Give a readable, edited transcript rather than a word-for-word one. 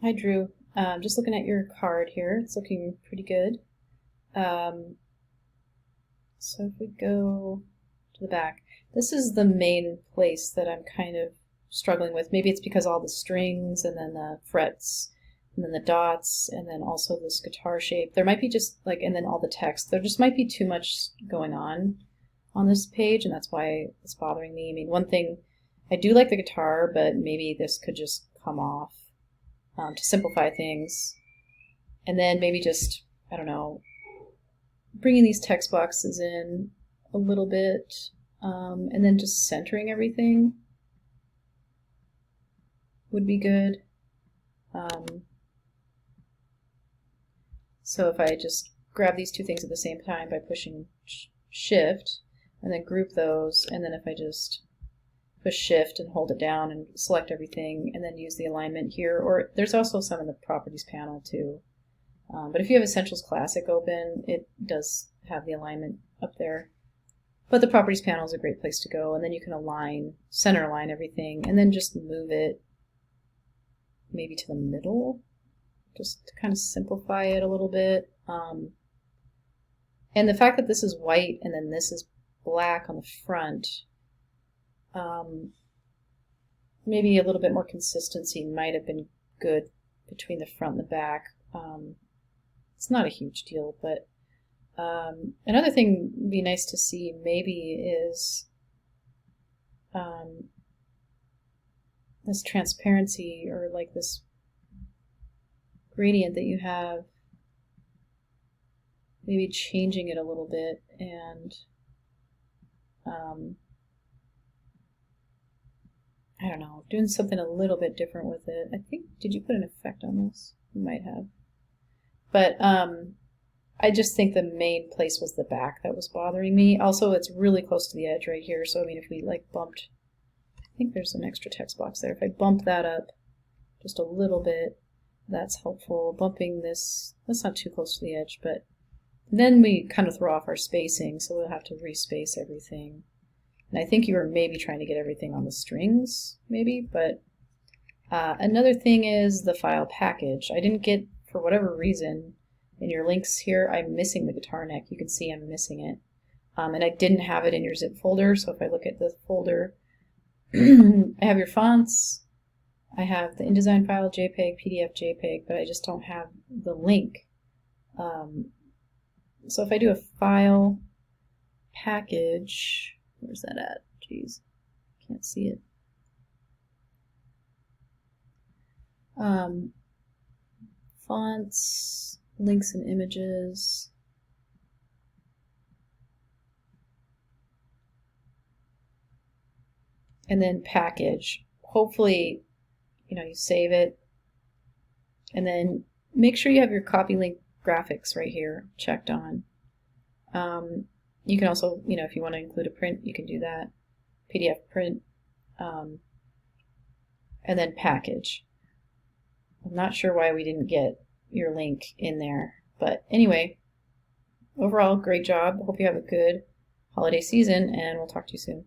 Hi, Drew. Just looking at your card here. It's looking pretty good. Um, so if we go to the back, this is the main place that I'm kind of struggling with. Maybe it's because all the strings and then the frets and then the dots and then also this guitar shape. There might be just like, and then all the text. There just might be too much going on this page, and that's why it's bothering me. I mean, one thing, I do like the guitar, but maybe this could just come off to simplify things. And then maybe just, I don't know, bringing these text boxes in a little bit, and then just centering everything would be good. So if I just grab these two things at the same time by pushing shift and then group those, and then if I just push shift and hold it down and select everything and then use the alignment here, or there's also some in the properties panel too. But if you have Essentials Classic open, it does have the alignment up there. But the properties panel is a great place to go, and then you can align, center align everything, and then just move it maybe to the middle, just to kind of simplify it a little bit. And the fact that this is white and then this is black on the front, maybe a little bit more consistency might have been good between the front and the back. It's not a huge deal, but another thing would be nice to see maybe is this transparency, or like this gradient that you have, maybe changing it a little bit and I don't know, doing something a little bit different with it. I think, did you put an effect on this? You might have. But I just think the main place was the back that was bothering me. Also, it's really close to the edge right here, so I mean, if we like bumped, I think there's an extra text box there. If I bump that up just a little bit, that's helpful. Bumping this, that's not too close to the edge, but then we kind of throw off our spacing, so we'll have to respace everything. And I think you were maybe trying to get everything on the strings, maybe, but another thing is the file package. I didn't get, for whatever reason, in your links here, I'm missing the guitar neck. You can see I'm missing it. And I didn't have it in your zip folder, so if I look at the folder, I have your fonts, I have the InDesign file, JPEG, PDF, JPEG, but I just don't have the link. So if I do a file package, where's that at? Jeez, can't see it. Fonts, links and images. And then package. Hopefully, you know, you save it. And then make sure you have your copy link graphics right here checked on. You can also, you know, if you want to include a print, you can do that. PDF print. And then package. I'm not sure why we didn't get your link in there. But anyway, overall, great job. Hope you have a good holiday season, and we'll talk to you soon.